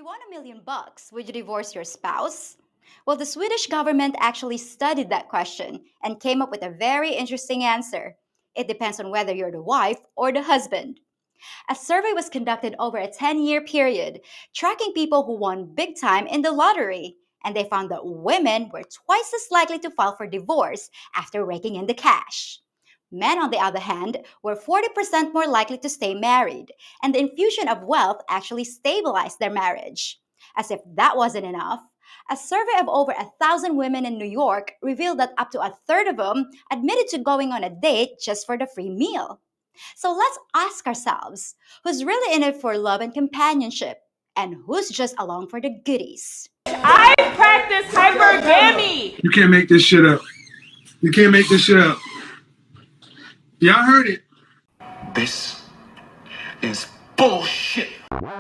you won $1 million, would you divorce your spouse? Well, the Swedish government actually studied that question and came up with a very interesting answer. It depends on whether you're the wife or the husband. A survey was conducted over a 10-year period, tracking people who won big time in the lottery. And they found that women were twice as likely to file for divorce after raking in the cash. Men, on the other hand, were 40% more likely to stay married, and the infusion of wealth actually stabilized their marriage. As if that wasn't enough, a survey of over 1,000 women in New York revealed that up to a third of them admitted to going on a date just for the free meal. So let's ask ourselves, who's really in it for love and companionship, and who's just along for the goodies? I practice hypergamy. You can't make this shit up. You can't make this shit up. Y'all heard it. This is bullshit. What's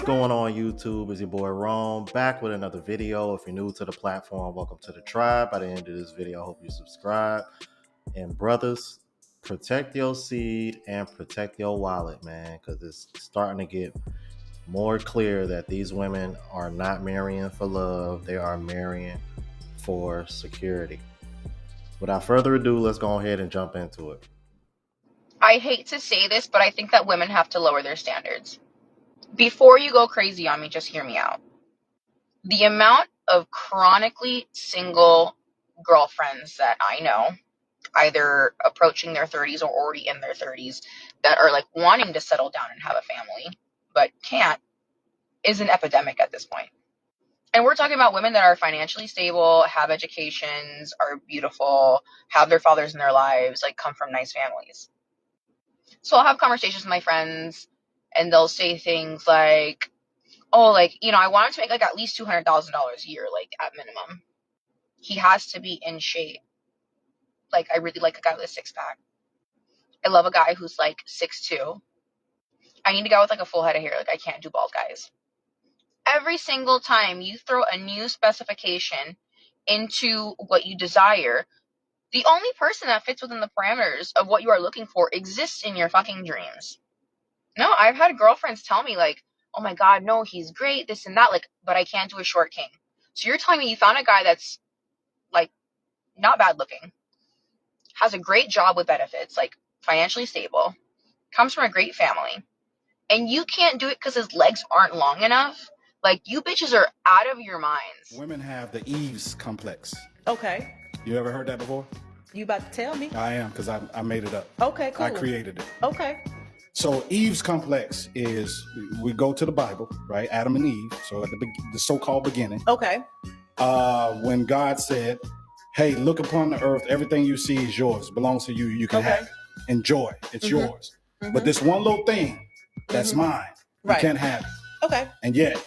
going on YouTube? It's your boy Rome, back with another video. If you're new to the platform, welcome to the tribe. By the end of this video, I hope you subscribe. And brothers, protect your seed and protect your wallet, man, because it's starting to get more clear that these women are not marrying for love. They are marrying for security. Without further ado, let's go ahead and jump into it. I hate to say this, but I think that women have to lower their standards. Before you go crazy on me, just hear me out. The amount of chronically single girlfriends that I know, either approaching their 30s or already in their 30s, that are like wanting to settle down and have a family, but can't, is an epidemic at this point. And we're talking about women that are financially stable, have educations, are beautiful, have their fathers in their lives, like come from nice families. So I'll have conversations with my friends and they'll say things like, oh, like, you know, I want him to make like at least $200,000 a year, like at minimum. He has to be in shape. Like, I really like a guy with a six pack. I love a guy who's like 6'2". I need a guy with like a full head of hair. Like, I can't do bald guys. Every single time you throw a new specification into what you desire, the only person that fits within the parameters of what you are looking for exists in your fucking dreams. No, I've had girlfriends tell me like, oh my God, no, he's great, this and that, like, but I can't do a short king. So you're telling me you found a guy that's like not bad looking, has a great job with benefits, like financially stable, comes from a great family, and you can't do it because his legs aren't long enough? Like, you bitches are out of your minds. Women have the Eve's complex. Okay. You ever heard that before? You about to tell me? I am, because I made it up. Okay, cool. I created it. Okay. So Eve's complex is, we go to the Bible, right? Adam and Eve, so at the so-called beginning. Okay. When God said, hey, look upon the earth, everything you see is yours, belongs to you, you can have it. Enjoy, it's yours. But this one little thing, that's mine. You can't have it. Okay. And yet,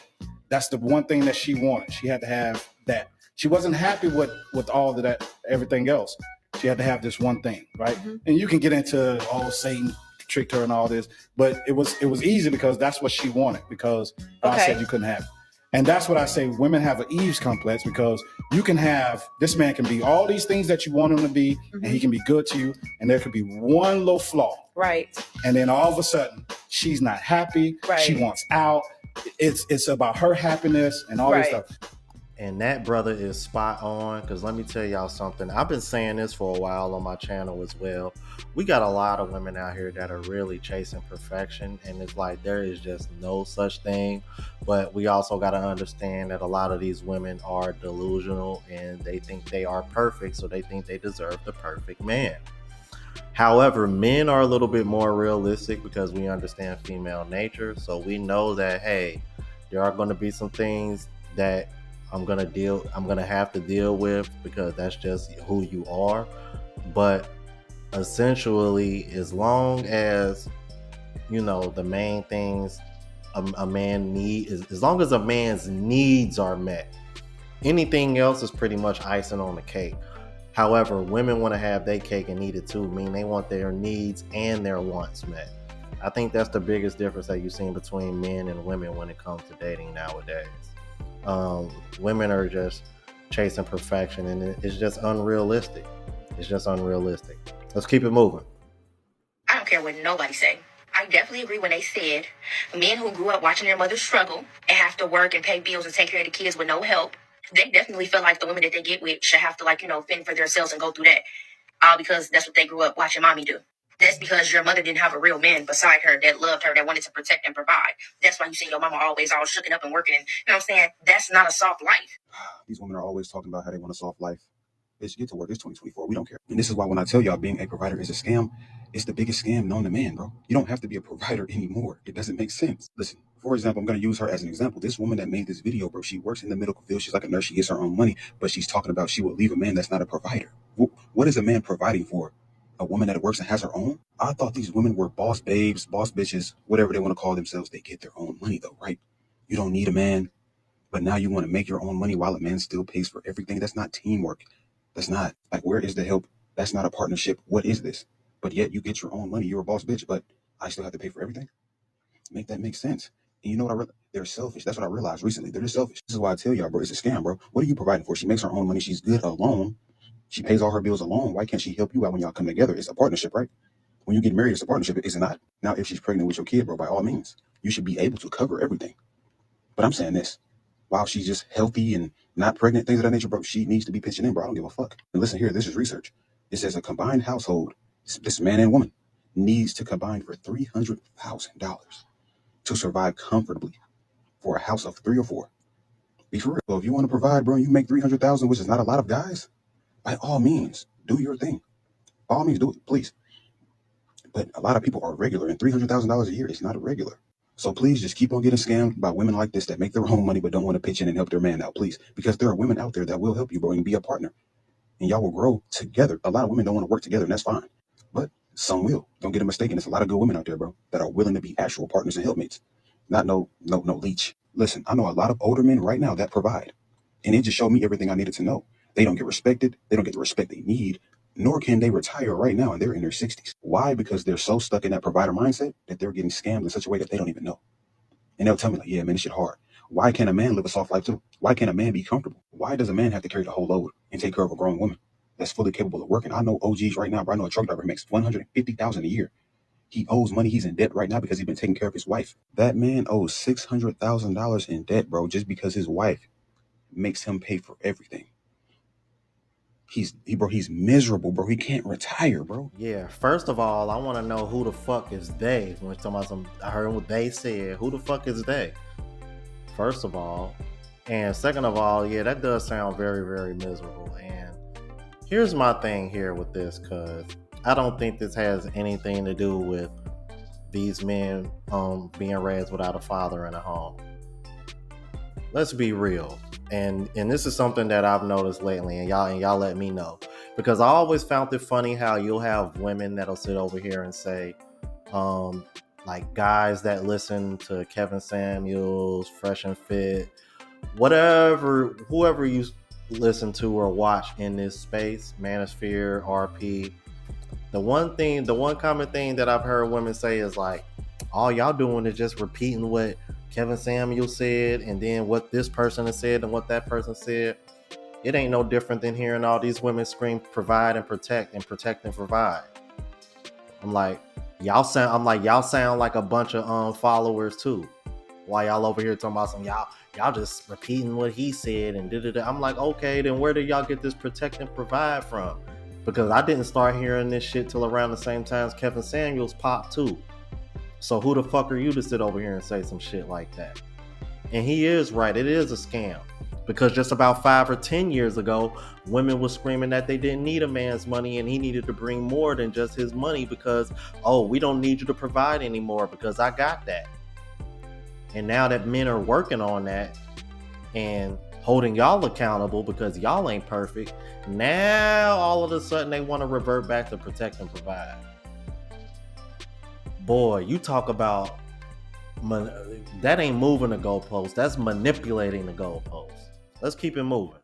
that's the one thing that she wanted. She had to have that. She wasn't happy with all of that, everything else. She had to have this one thing, right? And you can get into, oh, Satan tricked her and all this, but it was easy because that's what she wanted, because God said you couldn't have it. And that's what I say, women have an Eve's complex, because you can have, this man can be all these things that you want him to be, and he can be good to you, and there could be one little flaw. Right. And then all of a sudden, she's not happy. Right. She wants out. It's about her happiness and all this stuff. And that brother is spot on, because let me tell y'all something. I've been saying this for a while on my channel as well. We got a lot of women out here that are really chasing perfection, and it's like there is just no such thing. But we also got to understand that a lot of these women are delusional, and they think they are perfect, so they think they deserve the perfect man. However, men are a little bit more realistic because we understand female nature. So we know that, hey, there are going to be some things that I'm going to have to deal with, because that's just who you are. But essentially, as long as, you know, the main things a man as long as a man's needs are met, anything else is pretty much icing on the cake. However, women want to have their cake and eat it too, meaning they want their needs and their wants met. I think that's the biggest difference that you've seen between men and women when it comes to dating nowadays. Women are just chasing perfection, and it's just unrealistic. It's just unrealistic. Let's keep it moving. I don't care what nobody say. I definitely agree when they said men who grew up watching their mothers struggle and have to work and pay bills and take care of the kids with no help, they definitely feel like the women that they get with should have to, like, fend for themselves and go through that. All because that's what they grew up watching mommy do. That's because your mother didn't have a real man beside her that loved her, that wanted to protect and provide. That's why you see your mama always all shooken up and working. And, you know what I'm saying? That's not a soft life. These women are always talking about how they want a soft life. Bitch, get to work. It's 2024. We don't care. And this is why when I tell y'all being a provider is a scam, it's the biggest scam known to man, bro. You don't have to be a provider anymore. It doesn't make sense. Listen, for example, I'm going to use her as an example. This woman that made this video, bro, she works in the medical field. She's like a nurse. She gets her own money, but she's talking about she will leave a man that's not a provider. What is a man providing for? A woman that works and has her own? I thought these women were boss babes, boss bitches, whatever they want to call themselves. They get their own money though, right? You don't need a man, but now you want to make your own money while a man still pays for everything. That's not teamwork. That's not, like, where is the help? That's not a partnership. What is this? But yet you get your own money. You're a boss bitch, but I still have to pay for everything. Make that make sense. And you know what they're selfish. That's what I realized recently. They're just selfish. This is why I tell y'all, bro, it's a scam, bro. What are you providing for? She makes her own money. She's good alone. She pays all her bills alone. Why can't she help you out when y'all come together? It's a partnership, right? When you get married, it's a partnership, is it not? Now, if she's pregnant with your kid, bro, by all means, you should be able to cover everything. But I'm saying this. While she's just healthy and not pregnant, things of that nature, bro, she needs to be pitching in, bro. I don't give a fuck. And listen here, this is research. It says a combined household, this man and woman, needs to combine for $300,000 to survive comfortably for a house of 3 or 4. Be for real. So if you want to provide, bro, and you make $300,000, which is not a lot of guys, by all means, do your thing. By all means, do it, please. But a lot of people are regular, and $300,000 a year is not regular. So please just keep on getting scammed by women like this that make their own money but don't want to pitch in and help their man out, please. Because there are women out there that will help you, bro, and be a partner. And y'all will grow together. A lot of women don't want to work together, and that's fine. But some will. Don't get it mistaken. There's a lot of good women out there, bro, that are willing to be actual partners and helpmates. Not no leech. Listen, I know a lot of older men right now that provide. And it just showed me everything I needed to know. They don't get respected. They don't get the respect they need, nor can they retire right now and they're in their 60s. Why? Because they're so stuck in that provider mindset that they're getting scammed in such a way that they don't even know. And they'll tell me like, yeah, man, this shit hard. Why can't a man live a soft life too? Why can't a man be comfortable? Why does a man have to carry the whole load and take care of a grown woman that's fully capable of working? I know OGs right now, bro. I know a truck driver who makes $150,000 a year. He owes money. He's in debt right now because he's been taking care of his wife. That man owes $600,000 in debt, bro, just because his wife makes him pay for everything. He's miserable, bro. He can't retire, bro. Yeah, first of all, I want to know who the fuck is they. When talking about I heard what they said. Who the fuck is they? First of all. And second of all, yeah, that does sound very, very miserable. And here's my thing here with this, because I don't think this has anything to do with these men being raised without a father in a home. Let's be real. And this is something that I've noticed lately, and y'all let me know, because I always found it funny how you'll have women that'll sit over here and say, like, guys that listen to Kevin Samuels, Fresh and Fit, whoever you listen to or watch in this space, Manosphere, RP, the one common thing that I've heard women say is like, all y'all doing is just repeating what Kevin Samuel said, and then what this person has said and what that person said. It ain't no different than hearing all these women scream provide and protect and provide. I'm like, y'all sound like a bunch of followers too. Why y'all over here talking about some y'all just repeating what he said and da-da-da. I'm like, okay, then where did y'all get this protect and provide from? Because I didn't start hearing this shit till around the same time as Kevin Samuels popped too. So who the fuck are you to sit over here and say some shit like that? And he is right. It is a scam. Because just about 5 or 10 years ago, women were screaming that they didn't need a man's money and he needed to bring more than just his money because, oh, we don't need you to provide anymore because I got that. And now that men are working on that and holding y'all accountable because y'all ain't perfect, now all of a sudden they want to revert back to protect and provide. Boy, you talk about that ain't moving the goalpost. That's manipulating the goalpost. Let's keep it moving.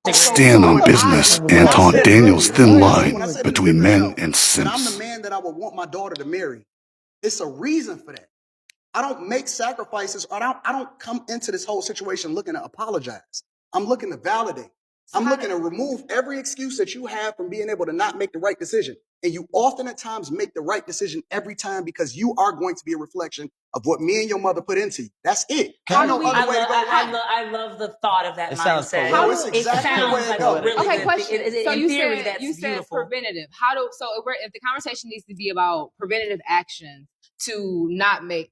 Stand on business, Anton Daniels' thin line between men and I'm the simps. man that I would want my daughter to marry. It's a reason for that. I don't make sacrifices, or I don't come into this whole situation looking to apologize. I'm looking to validate. I'm looking to remove every excuse that you have from being able to not make the right decision. And you often at times make the right decision every time because you are going to be a reflection of what me and your mother put into you. That's it. There's no other way to go around it. I love the thought of that It sounds mindset. poetic. It's exactly the way it like goes. a really Okay, good question. thing. So In you theory, said that's beautiful. preventative. If the conversation needs to be about preventative actions to not make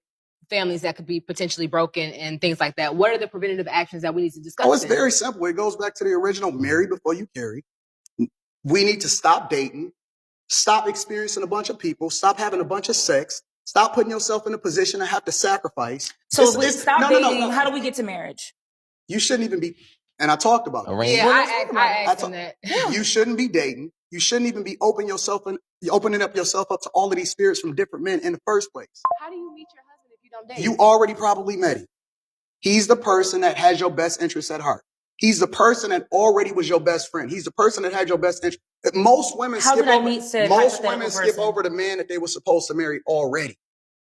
families that could be potentially broken and things like that, what are the preventative actions that we need to discuss? Oh, it's very simple. It goes back to the original marry before you carry. We need to stop dating, stop experiencing a bunch of people, stop having a bunch of sex, stop putting yourself in a position to have to sacrifice. So if we stop dating, how do we get to marriage? You shouldn't even be, and I talked about it. Arranged. Yeah, I asked him that. You shouldn't be dating. You shouldn't even be opening up yourself up to all of these spirits from different men in the first place. How do you meet your husband if you don't date? You already probably met him. He's the person that has your best interests at heart. He's the person that already was your best friend. He's the person that had your best interest. Most women skip over the man that they were supposed to marry already.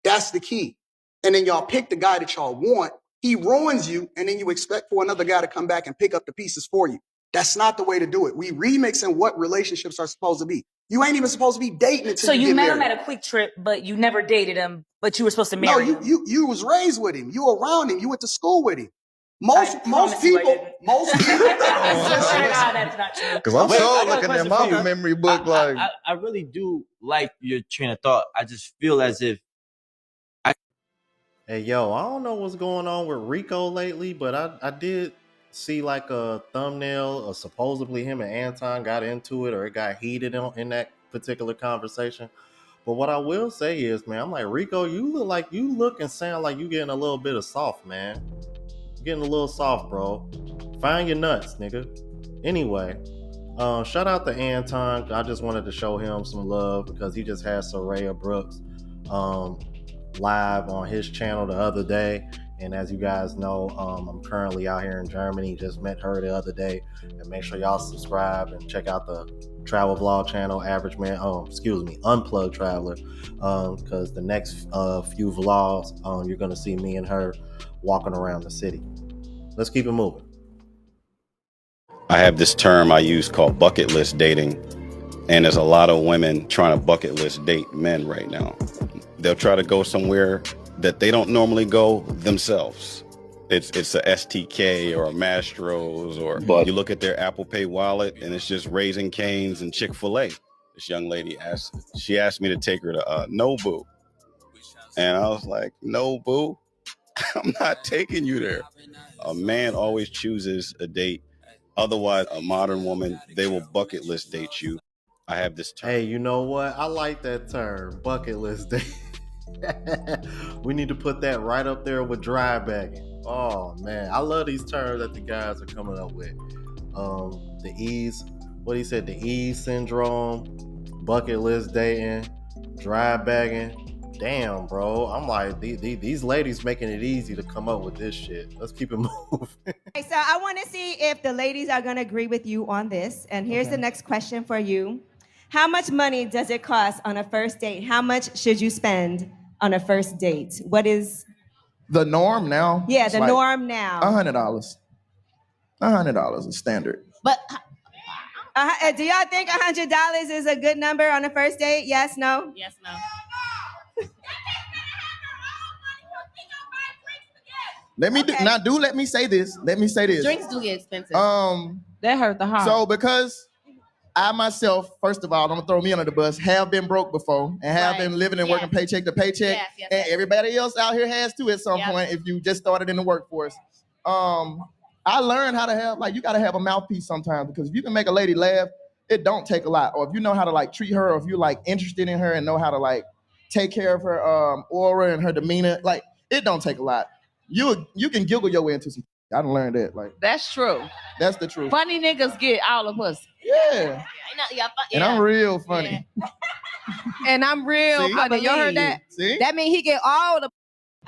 That's the key. And then y'all pick the guy that y'all want. He ruins you, and then you expect for another guy to come back and pick up the pieces for you. That's not the way to do it. We remixing what relationships are supposed to be. You ain't even supposed to be dating until you get married. So you met him at a quick trip, but you never dated him, but you were supposed to marry him. No, you was raised with him. You were around him. You went to school with him. Most people. That's not true. Because I'm so looking at my memory book like. I really do like your train of thought. I just feel as if. Hey, yo, I don't know what's going on with Rico lately, but I did see like a thumbnail of supposedly him and Anton got into it, or it got heated in that particular conversation. But what I will say is, man, I'm like, Rico, you look and sound like you getting a little bit of soft, man. Getting a little soft, bro. Find your nuts, nigga. Anyway, shout out to Anton. I just wanted to show him some love because he just had Soraya Brooks live on his channel the other day. And as you guys know, I'm currently out here in Germany. Just met her the other day. And make sure y'all subscribe and check out the travel vlog channel, Unplugged Traveler. Because the next few vlogs, you're going to see me and her walking around the city. Let's keep it moving. I have this term I use called bucket list dating. And there's a lot of women trying to bucket list date men right now. They'll try to go somewhere that they don't normally go themselves. It's a STK or a Mastro's, but you look at their Apple Pay wallet and it's just Raising Cane's and Chick-fil-A. This young lady asked me to take her to Nobu. And I was like, Nobu? I'm not taking you there. A man always chooses a date. Otherwise, a modern woman, they will bucket list date you. I have this term. Hey, you know what? I like that term, bucket list date. We need to put that right up there with dry bagging. Oh man, I love these terms that the guys are coming up with. The ease, what he said, the ease syndrome, bucket list dating, dry bagging. Damn, bro. I'm like, these ladies making it easy to come up with this shit. Let's keep it moving. Okay, so I want to see if the ladies are going to agree with you on this. And here's the next question for you. How much money does it cost on a first date? How much should you spend on a first date? What is the norm now? Yeah, the norm now. $100. $100 is standard. But do y'all think $100 is a good number on a first date? Yes, no? Yes, no. Let me say this. Drinks do get expensive. That hurt the heart. So because I myself, first of all, I'm gonna throw me under the bus, have been broke before and have been living and working paycheck to paycheck. And everybody else out here has too at some point if you just started in the workforce. I learned how to have, you gotta have a mouthpiece sometimes, because if you can make a lady laugh, it don't take a lot. Or if you know how to treat her, or if you're interested in her and know how to take care of her aura and her demeanor, it don't take a lot. You can giggle your way into some. I done learned that. That's true. That's the truth. Funny niggas get all of us. Yeah. And I'm real funny. And I'm real funny. You heard that? See? That means he get all the.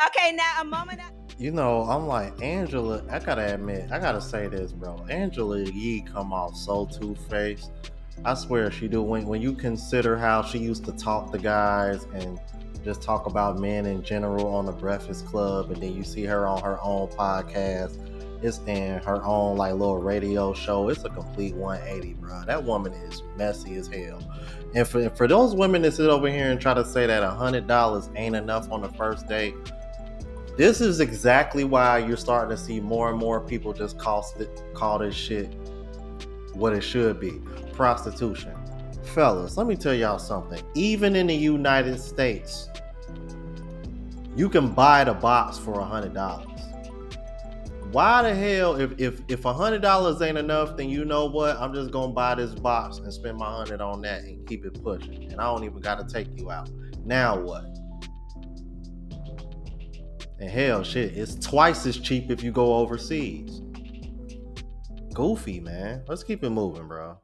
Okay, now a moment. You know, I'm like, Angela, I gotta say this, bro. Angela Yee come off so two-faced. I swear she do. When you consider how she used to talk to guys and just talk about men in general on the Breakfast Club, and then you see her on her own podcast. It's in her own like little radio show. It's a complete 180, bro. That woman is messy as hell. And for those women that sit over here and try to say that $100 ain't enough on the first date, this is exactly why you're starting to see more and more people just call this shit what it should be: prostitution. Fellas, let me tell y'all something. Even in the United States, you can buy the box for $100. Why the hell, if $100 ain't enough, then you know what? I'm just gonna buy this box and spend my $100 on that and keep it pushing. And I don't even gotta take you out. Now what? And hell, shit, it's twice as cheap if you go overseas. Goofy, man. Let's keep it moving, bro.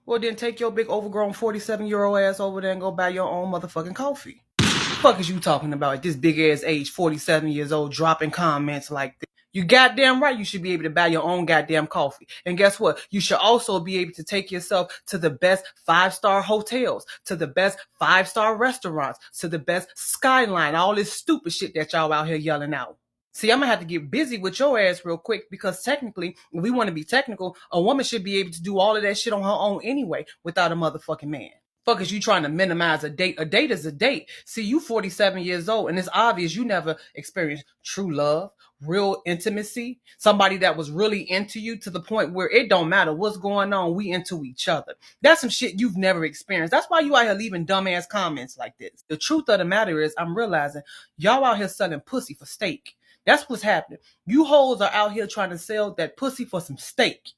Well, then take your big overgrown 47-year-old ass over there and go buy your own motherfucking coffee. What the fuck is you talking about at this big ass age, 47 years old, dropping comments like this? You goddamn right you should be able to buy your own goddamn coffee. And guess what? You should also be able to take yourself to the best 5-star hotels, to the best 5-star restaurants, to the best skyline, all this stupid shit that y'all out here yelling out. See, I'm gonna have to get busy with your ass real quick, because technically, if we want to be technical, a woman should be able to do all of that shit on her own anyway without a motherfucking man. Fuck is you trying to minimize a date? A date is a date. See, you 47 years old, and it's obvious you never experienced true love, real intimacy, somebody that was really into you to the point where it don't matter what's going on, we into each other. That's some shit you've never experienced. That's why you out here leaving dumbass comments like this. The truth of the matter is, I'm realizing y'all out here selling pussy for steak. That's what's happening. You hoes are out here trying to sell that pussy for some steak.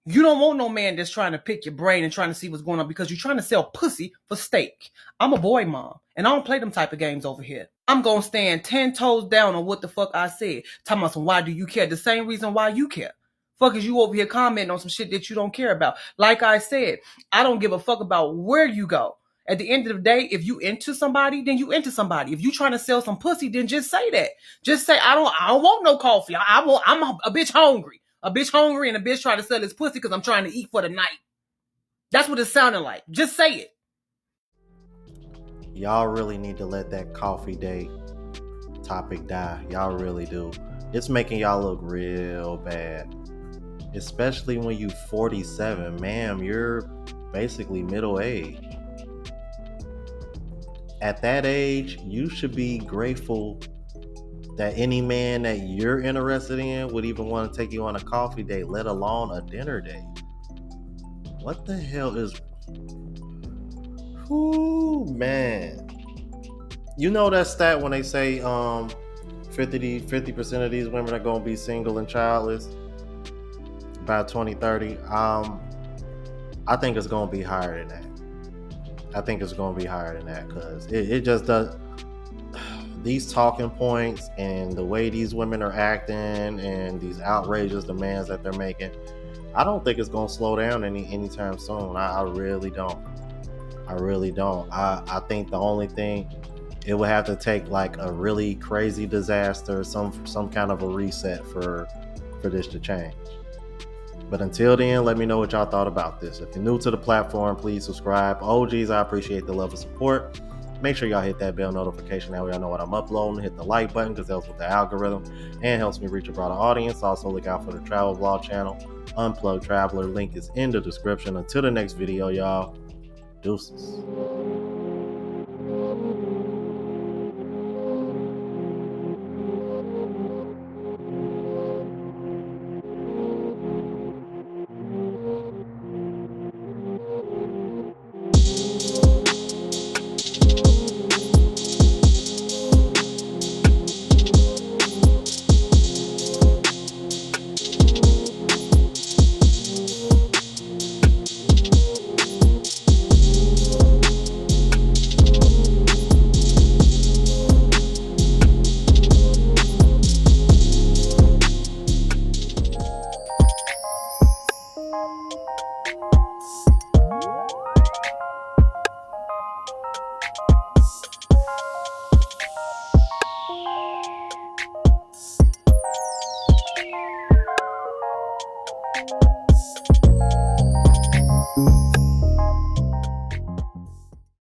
You don't want no man that's trying to pick your brain and trying to see what's going on, because you're trying to sell pussy for steak. I'm a boy mom, and I don't play them type of games over here. I'm going to stand 10 toes down on what the fuck I said. Talking about some why do you care? The same reason why you care. Fuck is you over here commenting on some shit that you don't care about. Like I said, I don't give a fuck about where you go. At the end of the day, if you into somebody, then you into somebody. If you trying to sell some pussy, then just say that. Just say, I don't want no coffee. I'm a bitch hungry. A bitch hungry and a bitch trying to sell his pussy because I'm trying to eat for the night. That's what it sounded like. Just say it. Y'all really need to let that coffee date topic die. Y'all really do. It's making y'all look real bad. Especially when you 47. Ma'am, you're basically middle age. At that age, you should be grateful that any man that you're interested in would even want to take you on a coffee date, let alone a dinner date. What the hell is... Ooh, man. You know that stat when they say 50% of these women are going to be single and childless by 2030? I think it's going to be higher than that. I think it's going to be higher than that, because it just does... These talking points and the way these women are acting and these outrageous demands that they're making, I don't think it's going to slow down anytime soon. I really don't. I really don't. I think the only thing, it would have to take like a really crazy disaster, some kind of a reset for this to change. But until then, let me know what y'all thought about this. If you're new to the platform, please subscribe. OGs, I appreciate the love and support. Make sure y'all hit that bell notification. That way y'all know what I'm uploading. Hit the like button, because that helps with the algorithm and helps me reach a broader audience. Also, look out for the travel vlog channel, Unplugged Traveler. Link is in the description. Until the next video, y'all. Deuces.